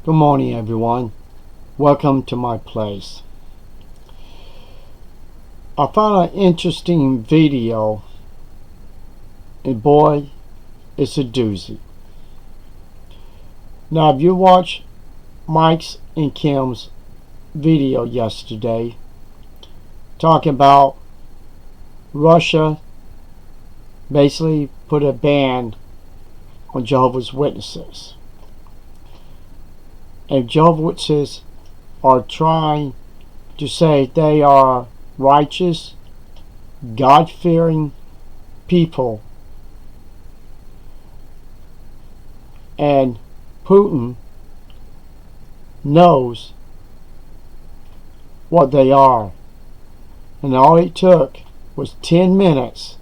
Good morning, everyone. Welcome to my place. I found an interesting video, and boy, it's a doozy. Now, if you watch Mike's and Kim's video yesterday, talking about Russia basically put a ban on Jehovah's Witnesses. And Jehovah's Witnesses are trying to say they are righteous, God-fearing people. And Putin knows what they are. And all it took was 10 minutes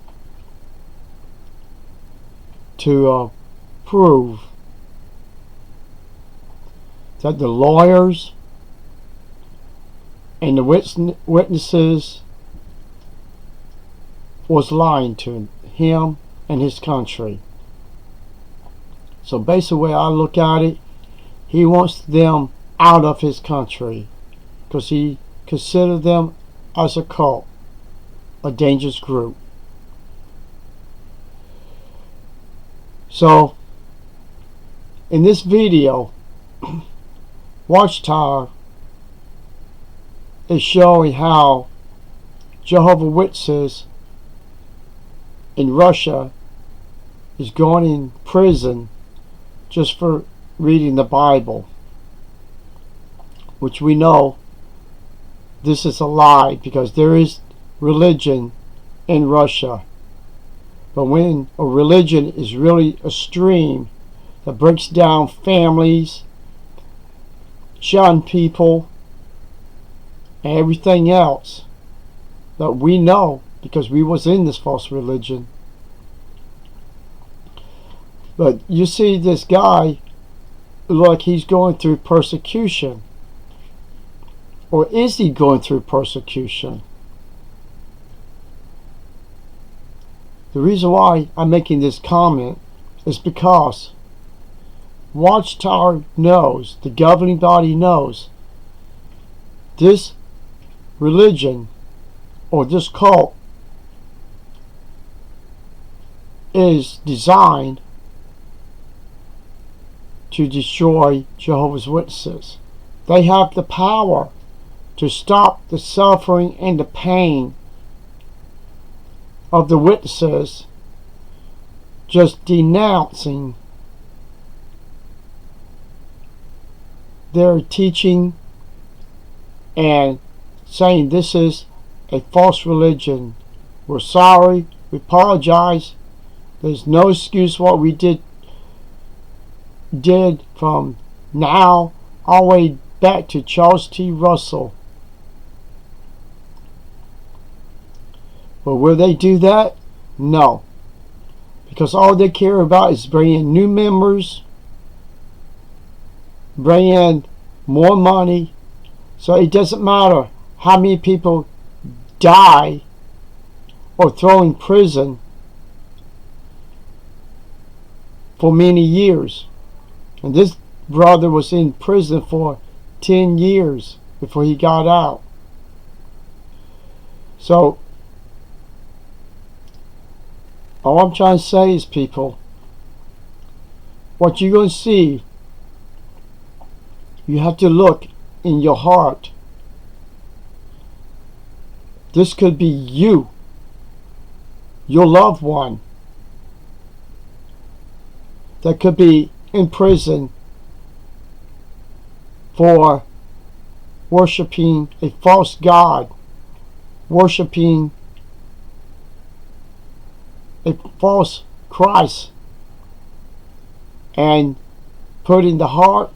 to prove that the lawyers and the witnesses was lying to him and his country. So basically, the way I look at it, he wants them out of his country because he considers them as a cult, a dangerous group. So in this video, Watchtower is showing how Jehovah's Witnesses in Russia is going in prison just for reading the Bible, which we know this is a lie because there is religion in Russia. But when a religion is really a stream that breaks down families, shun people, and everything else that we know because we was in this false religion. But you see this guy like he's going through persecution. Or is he going through persecution? The reason why I'm making this comment is because Watchtower knows, the governing body knows, this religion or this cult is designed to destroy Jehovah's Witnesses. They have the power to stop the suffering and the pain of the witnesses just denouncing their teaching and saying this is a false religion. We're sorry, we apologize. There's no excuse what we did from now all the way back to Charles T. Russell. But will they do that? No. Because all they care about is bringing new members, bring in more money. So it doesn't matter how many people die or throw in prison for many years. And this brother was in prison for 10 years before he got out. So all I'm trying to say is, people, what you're going to see, you have to look in your heart. This could be you, your loved one, that could be in prison for worshiping a false god, worshiping a false Christ, and putting the heart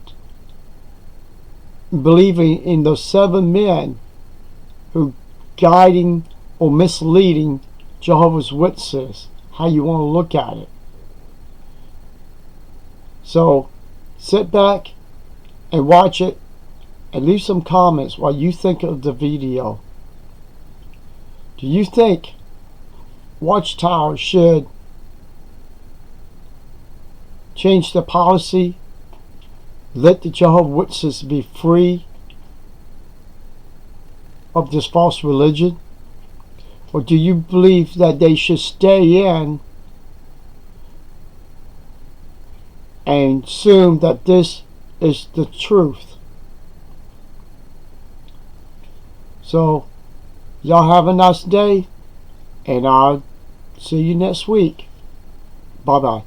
believing in those 7 men who guiding or misleading Jehovah's Witnesses, how you want to look at it. So sit back and watch it and leave some comments what you think of the video. Do you think Watchtower should change the policy let the Jehovah Witnesses be free of this false religion? Or do you believe that they should stay in and assume that this is the truth? So, y'all have a nice day, and I'll see you next week. Bye-bye.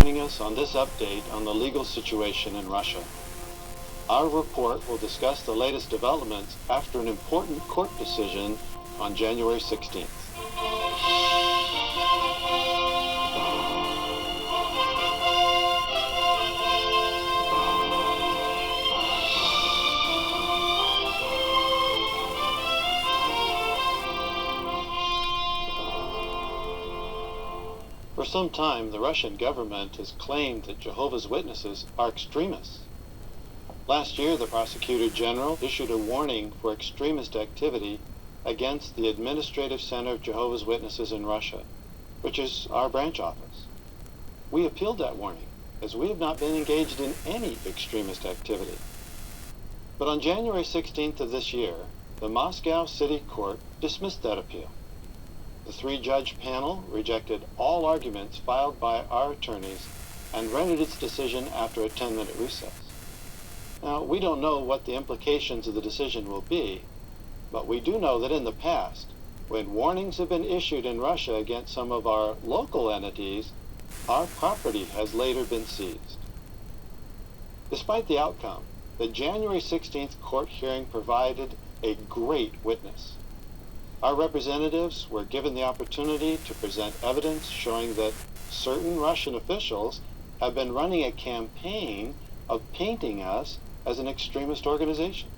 joining us on this update on the legal situation in Russia. Our report will discuss the latest developments after an important court decision on January 16th. For some time, the Russian government has claimed that Jehovah's Witnesses are extremists. Last year, the Prosecutor General issued a warning for extremist activity against the Administrative Center of Jehovah's Witnesses in Russia, which is our branch office. We appealed that warning, as we have not been engaged in any extremist activity. But on January 16th of this year, the Moscow City Court dismissed that appeal. The three-judge panel rejected all arguments filed by our attorneys and rendered its decision after a 10-minute recess. Now, we don't know what the implications of the decision will be, but we do know that in the past, when warnings have been issued in Russia against some of our local entities, our property has later been seized. Despite the outcome, the January 16th court hearing provided a great witness. Our representatives were given the opportunity to present evidence showing that certain Russian officials have been running a campaign of painting us as an extremist organization.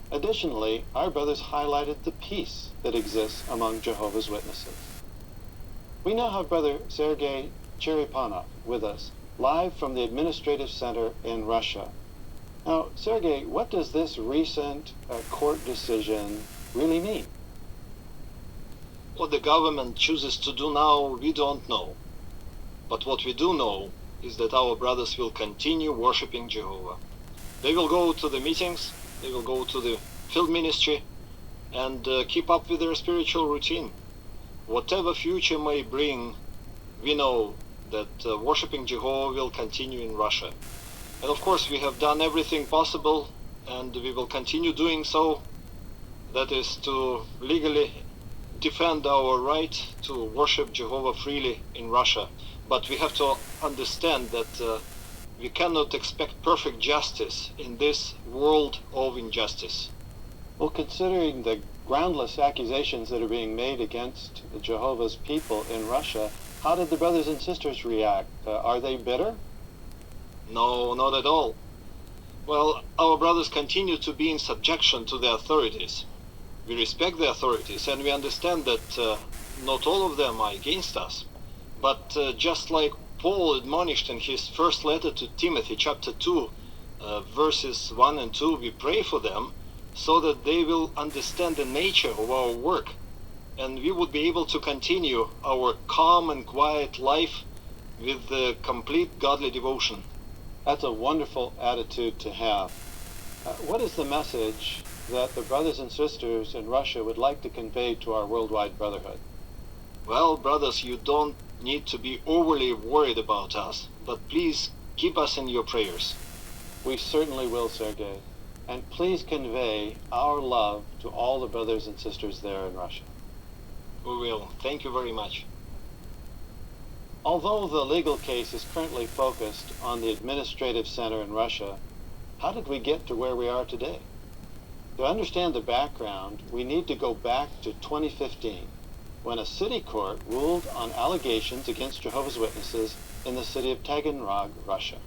Additionally, our brothers highlighted the peace that exists among Jehovah's Witnesses. We now have Brother Sergei Cherepanov with us, live from the Administrative Center in Russia. Now, Sergei, what does this recent court decision really mean? What the government chooses to do now, we don't know. But what we do know is that our brothers will continue worshiping Jehovah. They will go to the meetings, they will go to the field ministry, and keep up with their spiritual routine. Whatever future may bring, we know that worshiping Jehovah will continue in Russia. And of course, we have done everything possible, and we will continue doing so. That is to legally defend our right to worship Jehovah freely in Russia. But we have to understand that we cannot expect perfect justice in this world of injustice. Well, considering the groundless accusations that are being made against the Jehovah's people in Russia, how did the brothers and sisters react? Are they bitter? No, not at all. Well, our brothers continue to be in subjection to the authorities. We respect the authorities, and we understand that not all of them are against us. But just like Paul admonished in his first letter to Timothy, chapter 2, verses 1 and 2, we pray for them so that they will understand the nature of our work, and we would be able to continue our calm and quiet life with complete godly devotion. That's a wonderful attitude to have. What is the message that the brothers and sisters in Russia would like to convey to our worldwide brotherhood? Well, brothers, you don't need to be overly worried about us, but please keep us in your prayers. We certainly will, Sergei. And please convey our love to all the brothers and sisters there in Russia. We will. Thank you very much. Although the legal case is currently focused on the administrative center in Russia, how did we get to where we are today? To understand the background, we need to go back to 2015, when a city court ruled on allegations against Jehovah's Witnesses in the city of Taganrog, Russia.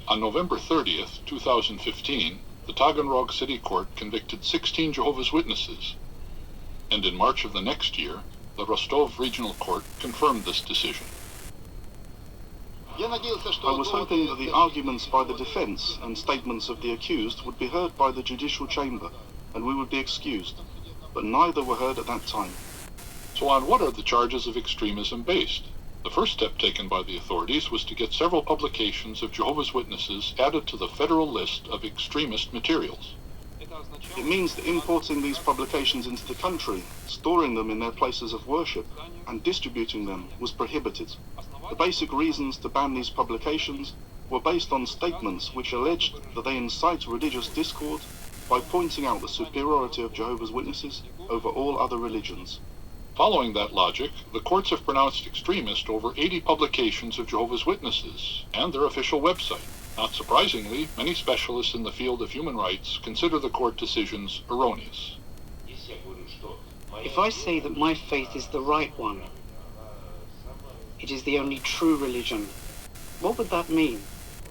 On November 30th, 2015, the Taganrog City Court convicted 16 Jehovah's Witnesses, and in March of the next year, the Rostov Regional Court confirmed this decision. I was hoping that the arguments by the defense and statements of the accused would be heard by the judicial chamber, and we would be excused, but neither were heard at that time. So on what are the charges of extremism based? The first step taken by the authorities was to get several publications of Jehovah's Witnesses added to the federal list of extremist materials. It means that importing these publications into the country, storing them in their places of worship, and distributing them was prohibited. The basic reasons to ban these publications were based on statements which alleged that they incite religious discord by pointing out the superiority of Jehovah's Witnesses over all other religions. Following that logic, the courts have pronounced extremist over 80 publications of Jehovah's Witnesses and their official website. Not surprisingly, many specialists in the field of human rights consider the court decisions erroneous. If I say that my faith is the right one, it is the only true religion, what would that mean?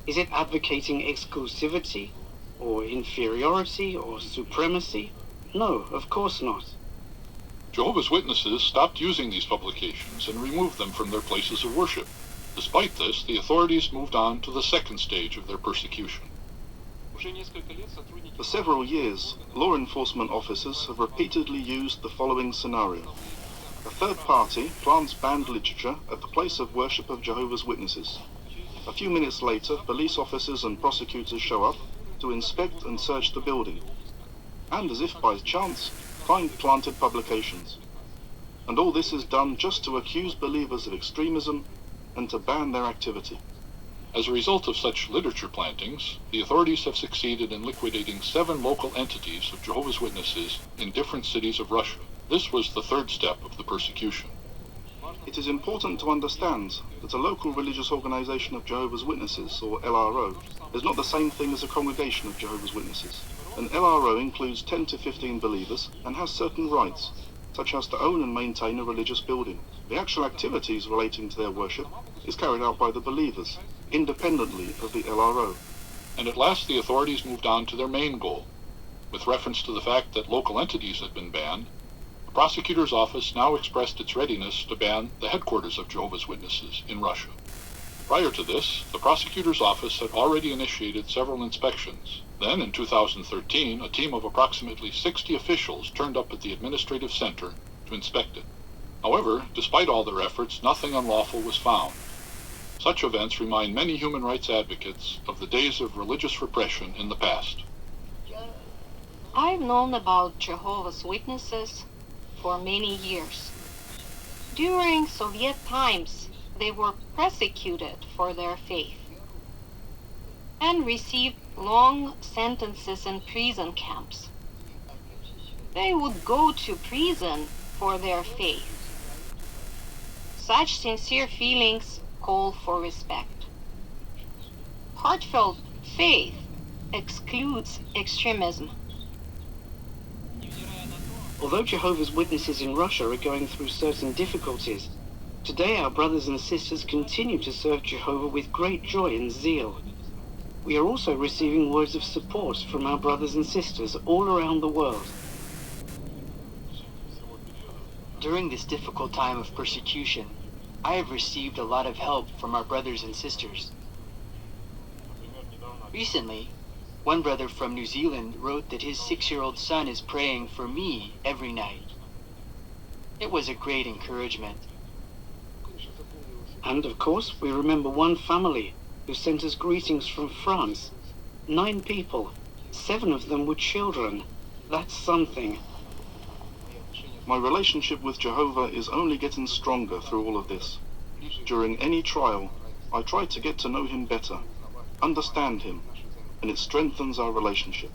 Is it advocating exclusivity, or inferiority, or supremacy? No, of course not. Jehovah's Witnesses stopped using these publications and removed them from their places of worship. Despite this, the authorities moved on to the second stage of their persecution. For several years, law enforcement officers have repeatedly used the following scenario. A third party plants banned literature at the place of worship of Jehovah's Witnesses. A few minutes later, police officers and prosecutors show up to inspect and search the building, and as if by chance, find planted publications. And all this is done just to accuse believers of extremism and to ban their activity. As a result of such literature plantings, the authorities have succeeded in liquidating 7 local entities of Jehovah's Witnesses in different cities of Russia. This was the third step of the persecution. It is important to understand that a local religious organization of Jehovah's Witnesses, or LRO, is not the same thing as a congregation of Jehovah's Witnesses. An LRO includes 10 to 15 believers and has certain rights, such as to own and maintain a religious building. The actual activities relating to their worship is carried out by the believers, independently of the LRO. And at last the authorities moved on to their main goal. With reference to the fact that local entities had been banned, the prosecutor's office now expressed its readiness to ban the headquarters of Jehovah's Witnesses in Russia. Prior to this, the prosecutor's office had already initiated several inspections. Then, in 2013, a team of approximately 60 officials turned up at the administrative center to inspect it. However, despite all their efforts, nothing unlawful was found. Such events remind many human rights advocates of the days of religious repression in the past. I've known about Jehovah's Witnesses for many years. During Soviet times, they were persecuted for their faith and received long sentences in prison camps. They would go to prison for their faith. Such sincere feelings call for respect. Heartfelt faith excludes extremism. Although Jehovah's Witnesses in Russia are going through certain difficulties, today our brothers and sisters continue to serve Jehovah with great joy and zeal. We are also receiving words of support from our brothers and sisters all around the world. During this difficult time of persecution, I have received a lot of help from our brothers and sisters. Recently, one brother from New Zealand wrote that his 6-year-old son is praying for me every night. It was a great encouragement. And of course, we remember one family who sent us greetings from France. 9 people, 7 of them were children. That's something. My relationship with Jehovah is only getting stronger through all of this. During any trial, I try to get to know him better, understand him, and it strengthens our relationship.